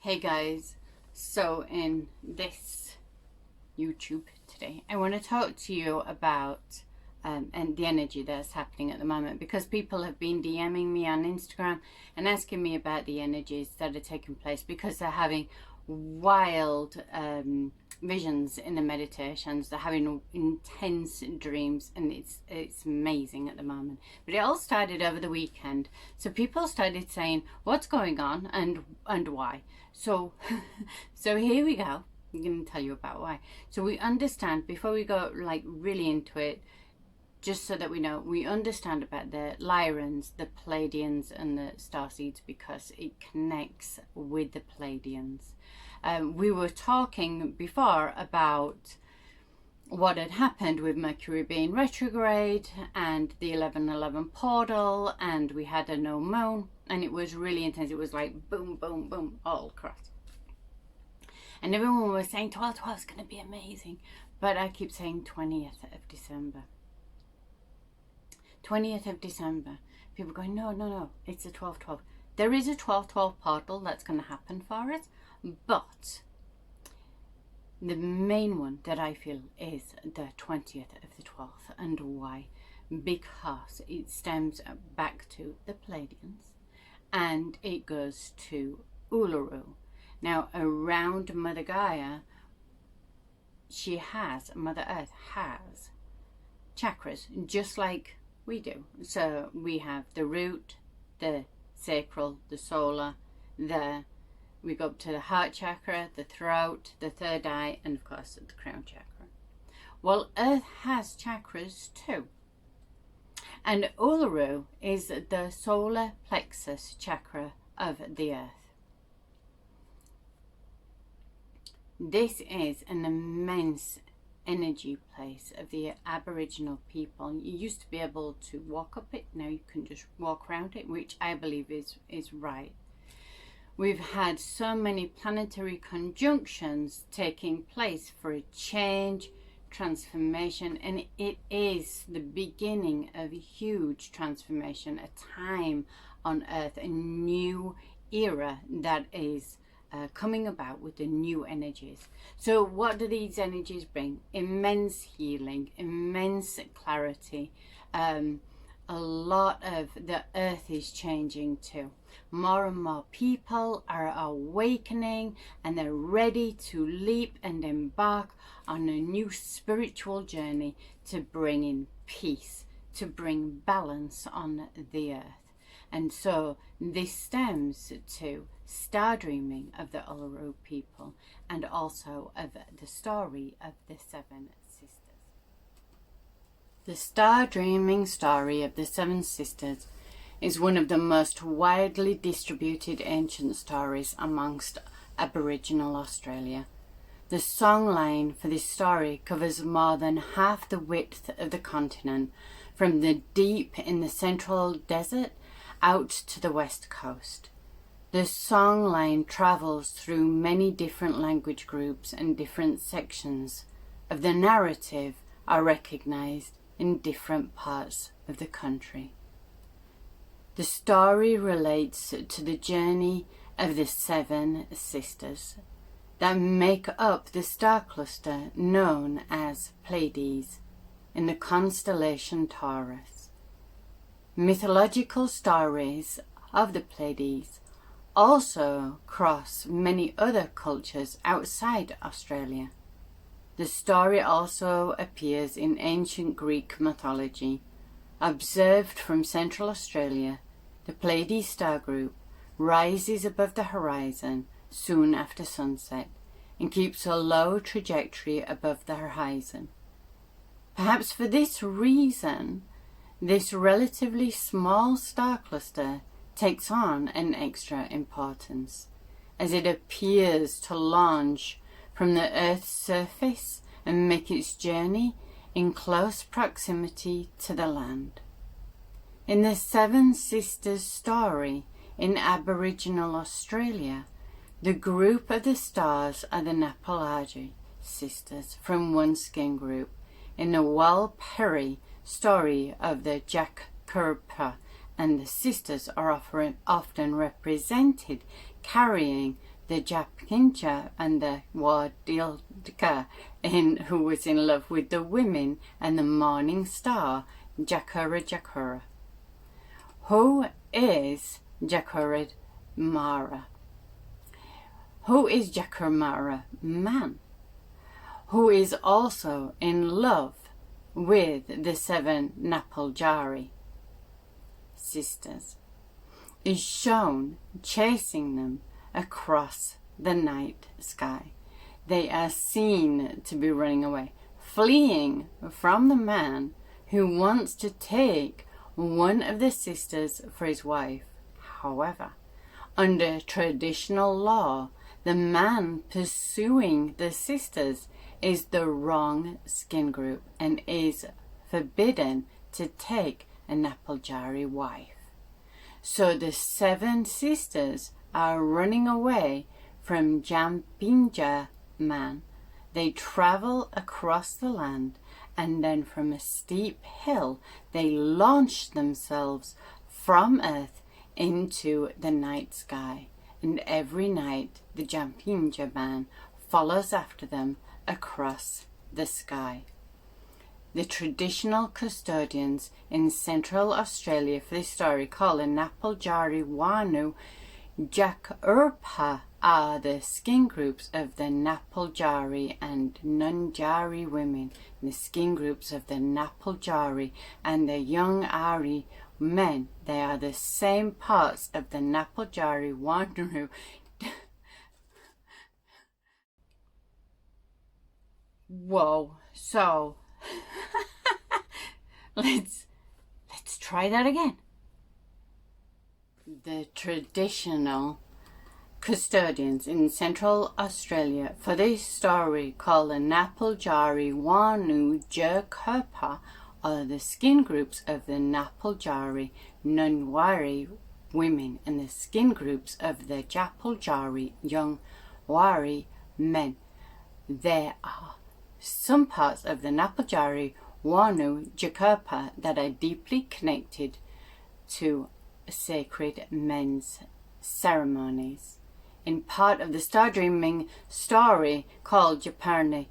Hey guys, so in this YouTube today I want to talk to you about and the energy that's happening at the moment, because people have been DMing me on Instagram and asking me about the energies that are taking place, because they're having wild visions in the meditations, they're having intense dreams, and it's amazing at the moment. But it all started over the weekend, so people started saying what's going on and why. So here we go. I'm going to tell you about why, so we understand before we go like really into it, just so that we know, we understand about the Lyrans, the Pleiadians and the starseeds, because it connects with the Pleiadians. We were talking before about what had happened with Mercury being retrograde and the 1111 portal, and we had a no moon, and it was really intense. It was like boom, boom, boom, all across. And everyone was saying 12/12 is going to be amazing, but I keep saying 20th of December. 20th of December. People going, no, it's a 12/12. There is a 12/12 portal that's going to happen for us, but the main one that I feel is the 20th of the 12th. And why? Because it stems back to the Pleiadians and it goes to Uluru. Now, around Mother Gaia, Mother Earth has chakras, just like we do. So we have the root, the sacral, the solar, we go up to the heart chakra, the throat, the third eye, and of course the crown chakra. Well, Earth has chakras too. And Uluru is the solar plexus chakra of the Earth. This is an immense energy place of the Aboriginal people. You used to be able to walk up it, now you can just walk around it, which I believe is right. We've had so many planetary conjunctions taking place for a change, transformation, and it is the beginning of a huge transformation, a time on Earth, a new era that is coming about with the new energies. So what do these energies bring? Immense healing, immense clarity. A lot of the Earth is changing too. More and more people are awakening and they're ready to leap and embark on a new spiritual journey to bring in peace, to bring balance on the Earth. And so this stems to star dreaming of the Uluru people, and also of the story of the seven sisters. The star dreaming story of the seven sisters is one of the most widely distributed ancient stories amongst Aboriginal Australia. The songline for this story covers more than half the width of the continent, from the deep in the central desert out to the west coast. The songline travels through many different language groups, and different sections of the narrative are recognised in different parts of the country. The story relates to the journey of the seven sisters that make up the star cluster known as Pleiades in the constellation Taurus. Mythological stories of the Pleiades also cross many other cultures outside Australia. The story also appears in ancient Greek mythology. Observed from Central Australia, the Pleiades star group rises above the horizon soon after sunset and keeps a low trajectory above the horizon. Perhaps for this reason, this relatively small star cluster takes on an extra importance, as it appears to launch from the Earth's surface and make its journey in close proximity to the land. In the Seven Sisters story in Aboriginal Australia, the group of the stars are the Pleiadian sisters from one skin group. In the Walpiri story of the Jack Kurpa, and the sisters are often represented carrying the Japkincha and the Wadilka, who was in love with the women, and the morning star, Jakura. Who is Jakura Mara? Who is Jakura man? Who is also in love with the 7 Napaljari sisters, is shown chasing them across the night sky. They are seen to be running away, fleeing from the man who wants to take one of the sisters for his wife. However, under traditional law, the man pursuing the sisters is the wrong skin group and is forbidden to take a Napaljari wife. So the 7 sisters are running away from Jampinja man. They travel across the land, and then from a steep hill they launch themselves from earth into the night sky. And every night the Jampinja man follows after them across the sky. The traditional custodians in Central Australia for this story call the Napaljari Wanu Jakurpa are the skin groups of the Napaljari and Nunjari women, the skin groups of the Napaljari and the young Ari men. They are the same parts of the Napaljari Wanu. Whoa, so let's try that again. The traditional custodians in Central Australia for this story called the Napaljari Wanu Jakurpa are the skin groups of the Napaljari Nunwari women and the skin groups of the Japaljari young Wari men. There are some parts of the Napaljari Wanu Jakurpa that are deeply connected to sacred men's ceremonies. In part of the star dreaming story called Japarni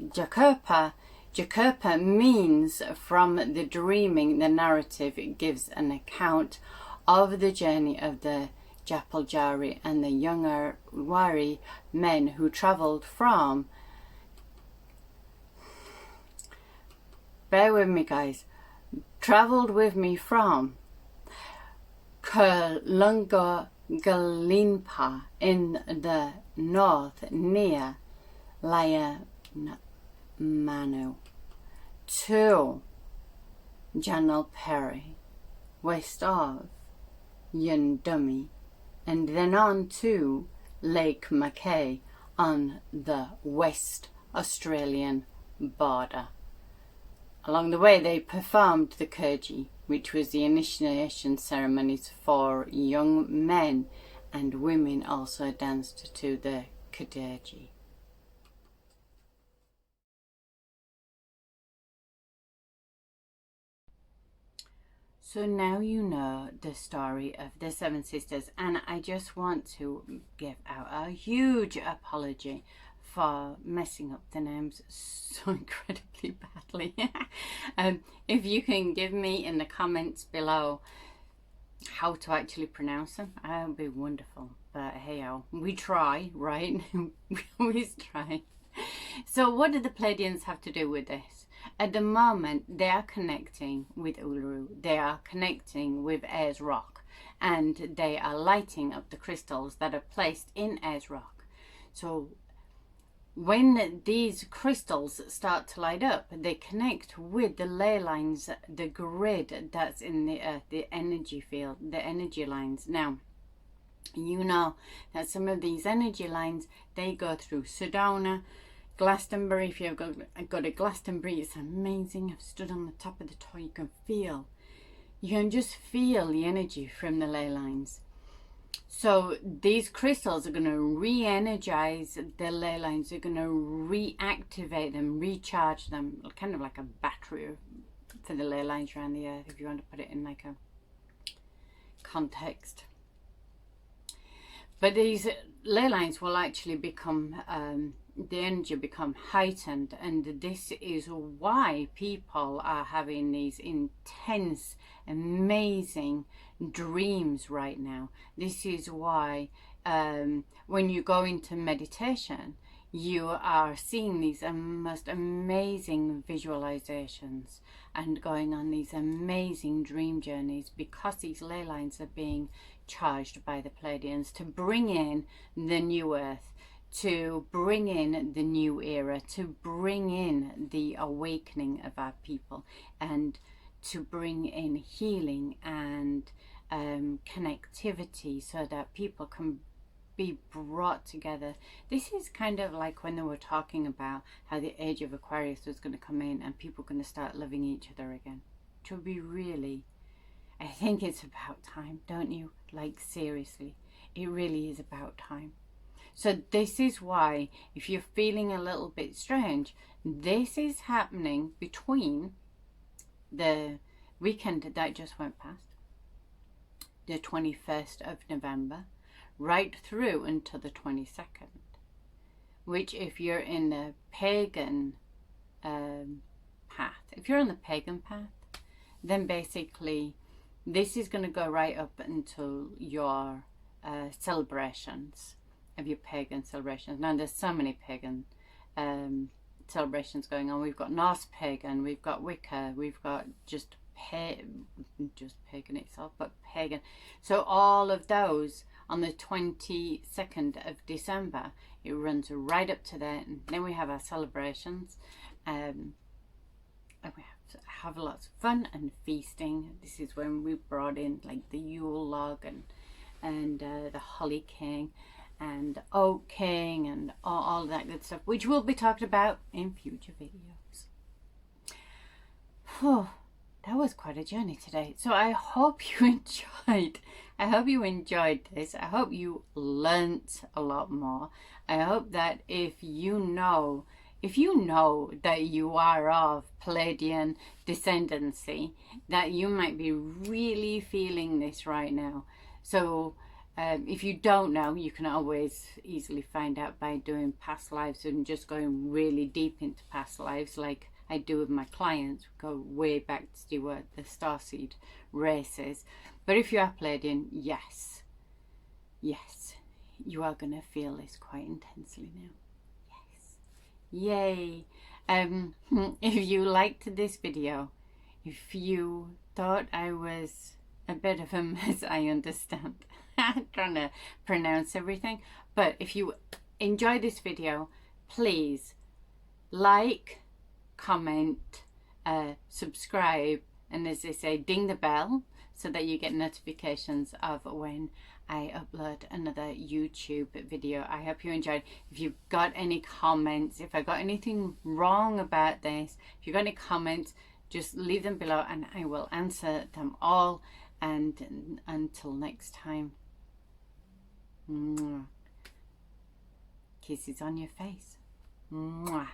Jakurpa, Jakurpa means from the dreaming. The narrative gives an account of the journey of the Japaljari and the younger Wari men who travelled from, bear with me guys, travelled with me from Kurlunga Galinpa in the north near Manu to Janalperi west of Yundumi, and then on to Lake Mackay on the West Australian border. Along the way they performed the Kurji, which was the initiation ceremonies for young men, and women also danced to the Kudirji. So now you know the story of the 7 sisters, and I just want to give out a huge apology for messing up the names so incredibly badly. If you can give me in the comments below how to actually pronounce them, that would be wonderful. But hey, we try, right? We always try. So what do the Pleiadians have to do with this? At the moment, they are connecting with Uluru. They are connecting with Ayers Rock, and they are lighting up the crystals that are placed in Ayers Rock. So when these crystals start to light up, they connect with the ley lines, the grid that's in the earth, the energy field, the energy lines. Now, you know that some of these energy lines, they go through Sedona, Glastonbury. If you've got a Glastonbury, it's amazing. I've stood on the top of the tower. You can just feel the energy from the ley lines. So these crystals are going to re-energize the ley lines. They're going to reactivate them, recharge them, kind of like a battery for the ley lines around the earth, if you want to put it in like a context. But these ley lines will actually become, the energy become heightened, and this is why people are having these intense, amazing dreams right now. This is why when you go into meditation, you are seeing these most amazing visualizations and going on these amazing dream journeys, because these ley lines are being charged by the Pleiadians to bring in the new earth, to bring in the new era, to bring in the awakening of our people, and to bring in healing and connectivity, so that people can be brought together. This is kind of like when they were talking about how the age of Aquarius was going to come in and people going to start loving each other again. To be really, I think it's about time, don't you? Like, seriously, it really is about time. So this is why, if you're feeling a little bit strange, this is happening between the weekend that just went past, the 21st of November, right through until the 22nd, which, if you're in the pagan path, if you're on the pagan path, then basically this is going to go right up until your celebrations of your pagan celebrations. Now, there's so many pagan celebrations going on. We've got Norse pagan, we've got Wicca, we've got just pagan itself, but pagan. So all of those on the 22nd of December, it runs right up to there, and then we have our celebrations, and we have lots of fun and feasting. This is when we brought in like the Yule log and the Holly King and Oak King and all that good stuff, which will be talked about in future videos. Oh, that was quite a journey today. So I hope you enjoyed. I hope you enjoyed this. I hope you learnt a lot more. I hope that if you know that you are of Pleiadian descendancy, that you might be really feeling this right now. So if you don't know, you can always easily find out by doing past lives and just going really deep into past lives, like I do with my clients. We go way back to do the starseed races. But if you are Pleiadian, yes, you are going to feel this quite intensely now. Yay. If you liked this video, if you thought I was a bit of a mess, I understand. I'm trying to pronounce everything. But if you enjoyed this video, please like, comment, subscribe, and as they say, ding the bell, so that you get notifications of when I upload another YouTube video. I hope you enjoyed. If you've got any comments, if I got anything wrong about this, if you've got any comments, just leave them below and I will answer them all. And until next time, kisses on your face. Mwah.